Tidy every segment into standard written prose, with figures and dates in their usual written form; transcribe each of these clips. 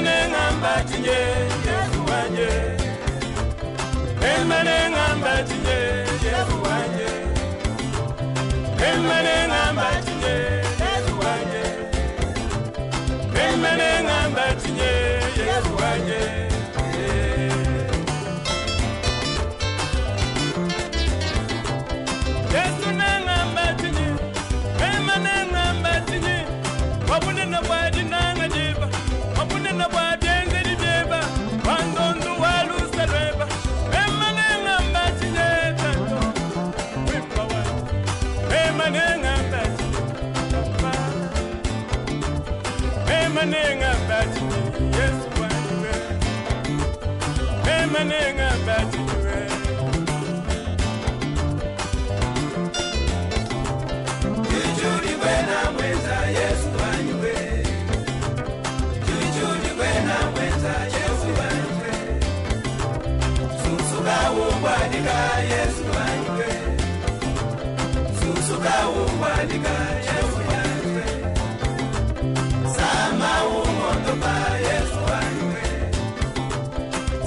Emanengambatinye Yesu wanje Emanengambatinye Yesu wanje Emanengambatinye Yesu wanje Emanengambatinye Yesu wanje Yesu nangambatinye Emanengambatinye Wabunena bwadi nangajiba Wabunena bwadi enzeri jeba Wandondu walusa lweba Emanengambatinye Tato Wimba wa Emanengambatinye Emanengambatinye Yesu wanjiwe Emanengambatinye Jujuri wena mweza Yesu wanjiwe Jujuri wena mweza Yesu wanjiwe Susuka umbadika Yesu wanjiwe Susuka umbadika Yesu wanjiwe Sama umondo pa Yesu wanjiwe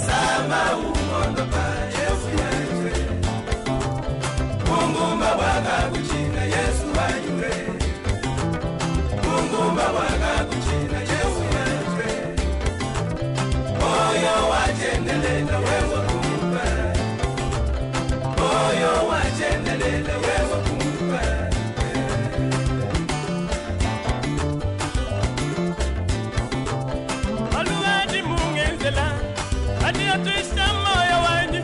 Sama umondo pa Yesu wanjiwe Mungumba waka kuchina Yesu wanjiwe Mungumba waka kuchina Yesu wanjiwe Moyo wajendelela wewe kumba Moyo wajendelela wewe kumba Aluwadi mungenzela Adi atuisha moyo wanyi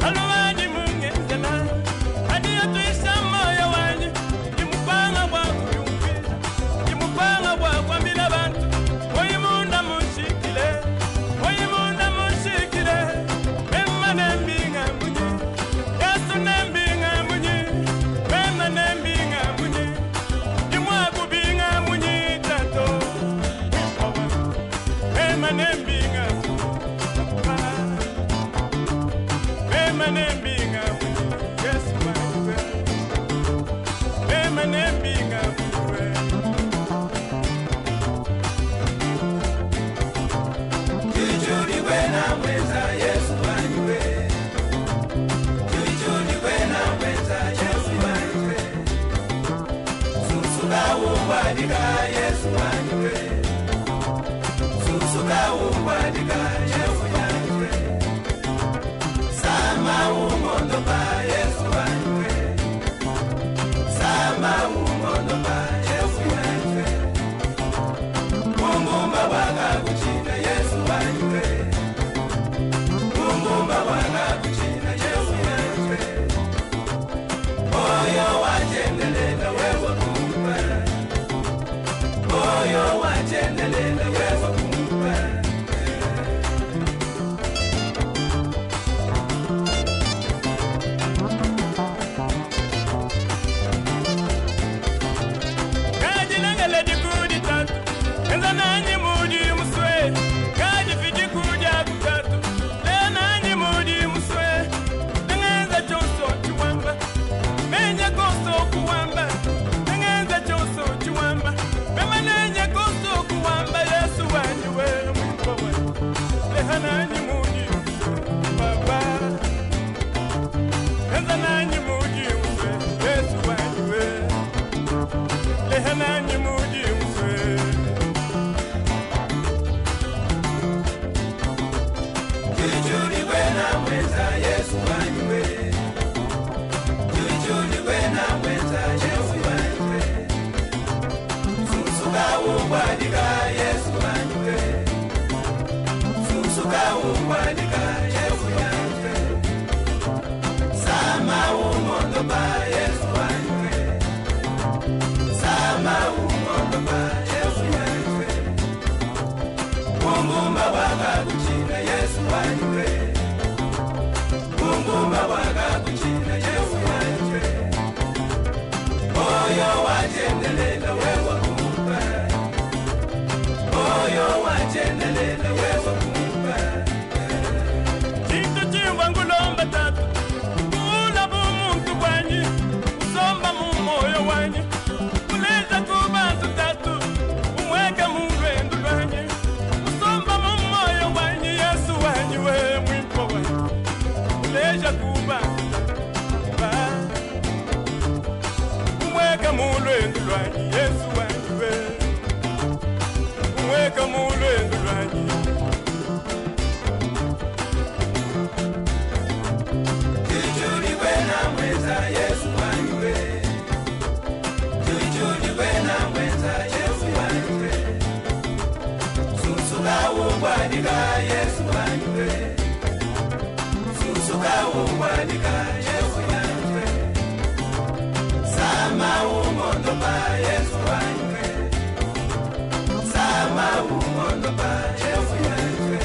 Aluwadi mungenzela Adi atuisha moyo wanyi Imupanga wa kuyumbiza Imupanga wa kwambila bantu Oyimunda mushikile Oyimunda mushikile Mema nembinga munyi Yesu nembinga munyi Mema nembinga munyi Imwaku binga munyi tato Mema nembinga Mema nembinga munyi Yesu wanjiwe Mema nembinga munyi Jujuri wena mweza Yesu wanjiwe Jujuri wena mweza Yesu wanjiwe Susuka umbadika Yesu wanjiwe Susuka umbadika Yesu wanjiwe Sama umondo pa Yesu wanjiwe Sama umondo pa Yesu wanjiwe Mungumba waka kuchina Yesu wanjiwe Mungumba waka kuchina Yesu wanjiwe Moyo wajendelela wewe kumba Moyo wajendelela wewe kumba mulwendo lwanyi Yesu wanjiwe umweka mulwendo lwanyi Jujuri wena mweza Yesu wanjiwe Jujuri wena mweza Yesu wanjiwe Susuka umbwadika Yesu wanjiwe Susuka umbwadika Yesu wanjiwe Sama umondo pa Yesu wanjiwe Sama umondo pa Yesu wanjiwe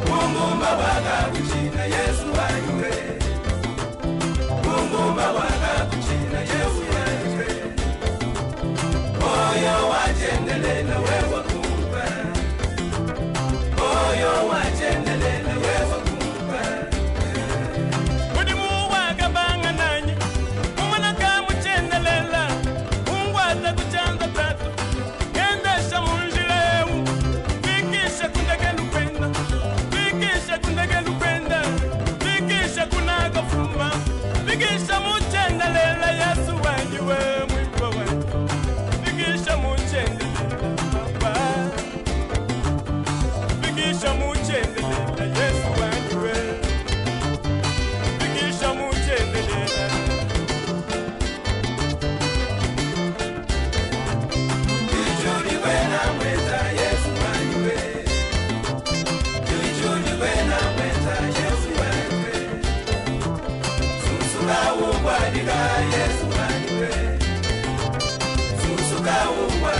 Mungumba waka kuchina Yesu wanjiwe Mungumba waka kuchina Yesu wanjiwe Oyo wajendelela wewe kumba Oyo wajendelela wewe kumba Kudi muwaga banga nanyi Umwana kamuchendelela Ungwata kuchanza tatu Kendesha munjileu Fikisha kundagelu kwenda Fikisha kundagelu kwenda Fikisha kunaga fuma Fikisha muchendelela Yesu wanjiwe mwikwa wanji Fikisha muchendelela Baba Fikisha muchendelela Yesu wanjiwe Fikisha muchendelela Jujuri wena mweza Yesu wanjiwe Jujuri wena mweza Yesu wanjiwe Susuka umbwadika Yesu wanjiwe Susuka umbwadika